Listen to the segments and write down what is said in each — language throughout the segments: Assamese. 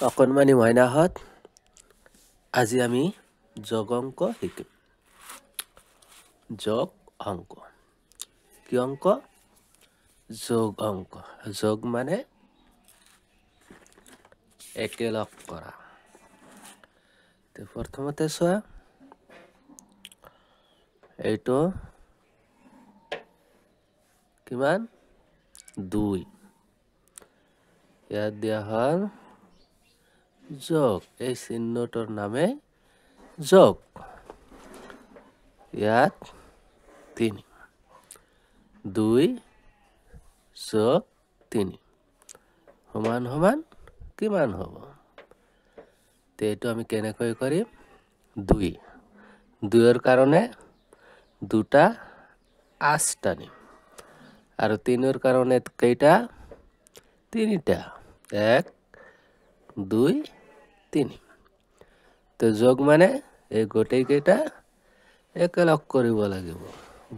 অকণমানি মইনাহঁত আজি আমি যোগ অংক শিকিম। যোগ অংক কি অংক? যোগ অংক। যোগ মানে একেলগ কৰা। তো প্ৰথমতে চোৱা, এইটো কিমান? 2। ইয়াত দিয়া হল যোগ। এই চিহ্নটোৰ নামে যোগ। ইয়াত 3। 2 যোগ 3 সমান সমান কিমান হ'ব? তে এইটো আমি কেনেকৈ কৰিম? 2 2ৰ কাৰণে দুটা আঁচ টানিম আৰু 3ৰ কাৰণে কেইটা? 3টা। 1 2 3। তো যোগ মানে এই গোটেই কেইটা একেলগ কৰিব লাগিব।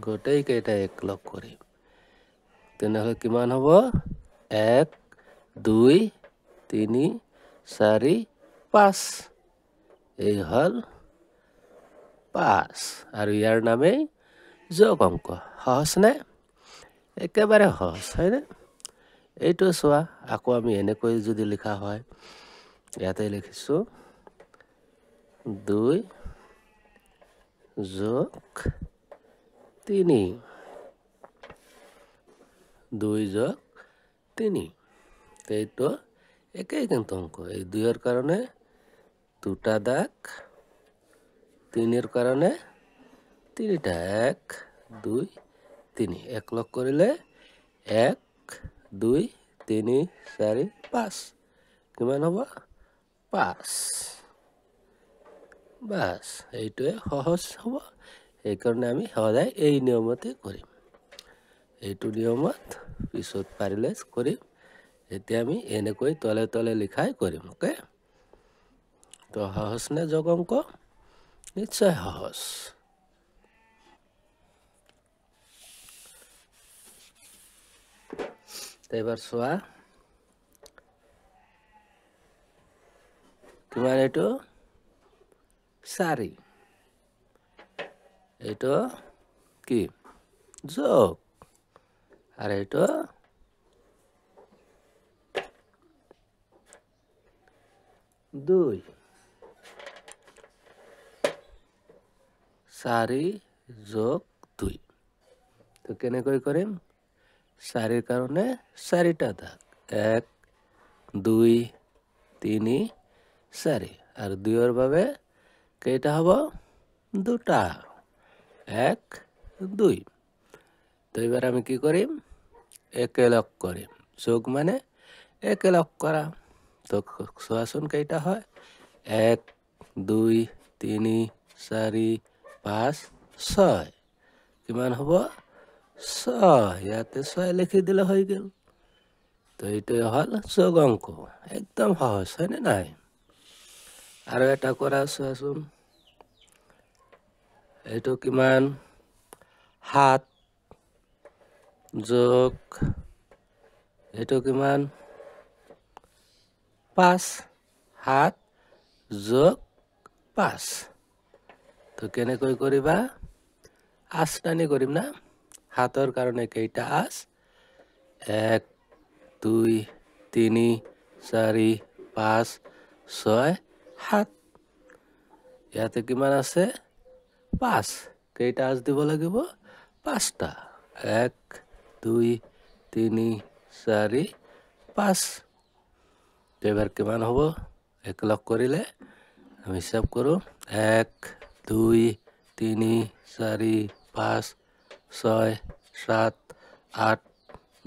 গোটেই কেইটা একেলগ কৰিম। তেনেহলে কিমান হ'ব? 1 2 3 4 5। এই হল 5 আৰু ইয়াৰ নামেই যোগ অংক। সহজ নে? একেবাৰে সহজ, হয়নে? এইটো চোৱা, আকৌ আমি এনেকৈ যদি লিখা হয়, ইয়াতে লিখিছো 2 যোগ 3। 2 যোগ 3। এইটো একেই কিন্তু অংক। এই 2ৰ কাৰণে দুটা দাগ, 3ৰ কাৰণে 3টা। 1 2 3 একলগ কৰিলে 1 2 3 4 5। কিমান হ'ব? 5। বাস, এইটোৱে সহজ হ'ব। সেইকাৰণে আমি সদায় এই নিয়মতে কৰিম। এইটো নিয়মত পিছত পাৰিলে কৰিম। এতিয়া আমি এনেকৈ তলে তলে লিখাই কৰিম। ওকে? তো সহজ নে যোগ অংক? নিশ্চয় সহজ। এবাৰ চোৱা, কিমান এইটো? 4। এইটো কি? যোগ। আৰ এইটো 2। 4 যোগ 2। তো কেনেকৈ কৰিম? 4ৰ কাৰণে 4টা দাগ। 1 2 3 4। আৰু 2ৰ বাবে কেইটা হ'ব? দুটা। 1 2। তো এবাৰ আমি কি কৰিম? একেলগ কৰিম। যোগ মানে একেলগ কৰা। তো চোৱাচোন কেইটা হয়? 1 2 3 4 5 6। কিমান হ'ব? 6। ইয়াতে 6 লিখি দিলে হৈ গেল। তো এইটোৱে হল যোগ অংক। একদম সহজ, হয়নে নাই? আৰু এটা কৰা চোৱাচোন। এইটো কিমান? 7 যোগ, এইটো কিমান? 5। 7 যোগ 5। তো কেনেকৈ কৰিবা? আঁচ টানি কৰিম না? 7ৰ কাৰণে কেইটা আঁচ? 1 2 3 4 5 6 7। ইয়াতে কিমান আছে? 5। কেইটা আঁচ দিব লাগিব? 5টা। 1 2 3 4 5। এবার কিমান হ'ব? একলগ কৰিলে আমি হিসাব কৰো। 1 2 3 4 5 6 7 8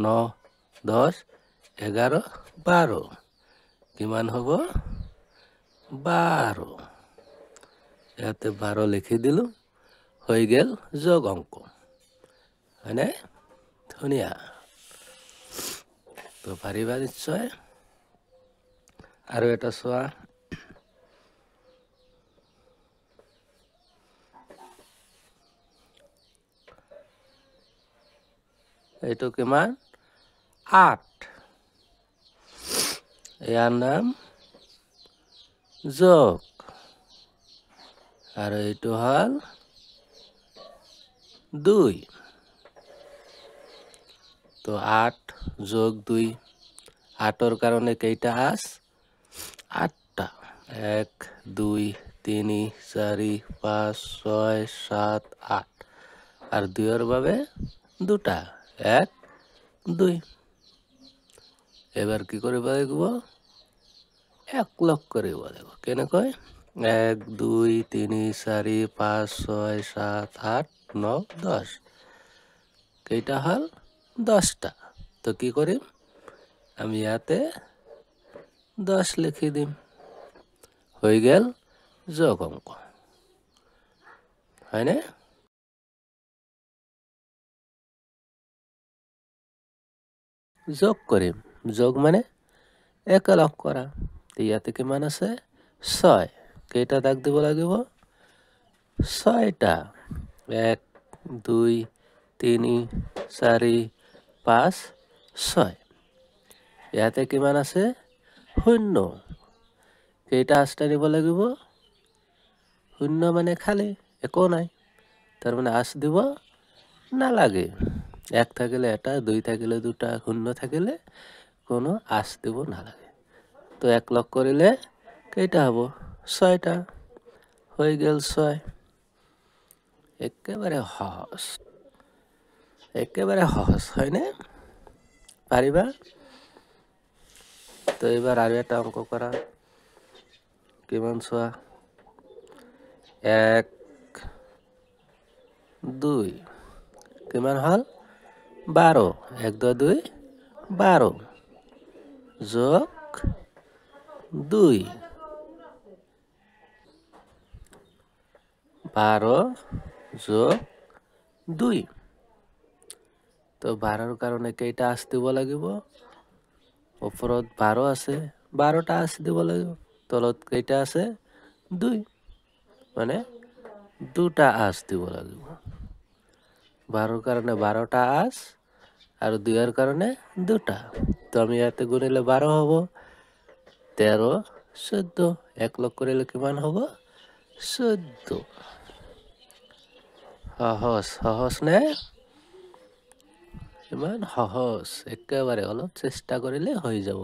9 10 11 12। কিমান হ'ব? 12। ইয়াতে 12 লিখি দিলো। হৈ গেল যোগ অংক। হয়নে? ধুনীয়া। তো পাৰিবা নিশ্চয়। আৰু এটা চোৱা, এইটো কিমান? 8। ইয়াৰ নাম যোগ আর এইটো হল 2 তো 8 যোগ 2 8 কারণে কেইটা আস 8টা 1 2 3 4 5 6 7 8 আর 2 এর ভাবে দুটা 1 2 এবার কি করে দেখব 1 লক্ষ করে দেখব কেন কয় 1 2 3 4 5 6 7 8 9 10 কেইটা হল 10টা তো কি করি আমি ইয়াতে 10 লিখি দিম হয়ে গেল যোগ অঙ্ক হয় না যোগ করিম যোগ মানে 1 লক্ষ করা তো ইয়াতে কি মান আছে 6 কেইটা দাগ দিব লাগিব 6টা 1 2 3 4 5 6 ইয়াতে কিমান আছে 0 কেইটা আঁচটা নিব লাগিব 0 মানে খালি একো নাই তার মানে আঁচ দিব নালাগে 1 থাকিলে এটা 2 থাকিলে দুটা 0 থাকিলে কোনো আঁচ দিব নালাগে তো 1 লক্ষ করিলে কেইটা হবো 6টা হয়ে গেল 6 একেবারে সহজ হয় না পারিবা তো এবার আর একটা অঙ্ক করা কেমন সোয়া 1 2 কেমন হল 12 1 2 2 12 যোগ 2 12 যোগ 2 তো 12 কারণে কেইটা আঁচ দিব লাগিব ওপৰত 12 আছে 12টা আঁচ দিব লাগিব তলত কেইটা আছে 2 মানে দুটা আঁচ দিব লাগিব 12 কারণে 12টা আঁচ আর 2 এর কারণে দুটা তো আমি ইয়াতে গুণিলে 12 হবো 13 14 1 লক্ষ করিলে কিমান হবো 14 সহজ নে ইমান সহজ একেবারে অলপ চেষ্টা করিলে হয়ে যাব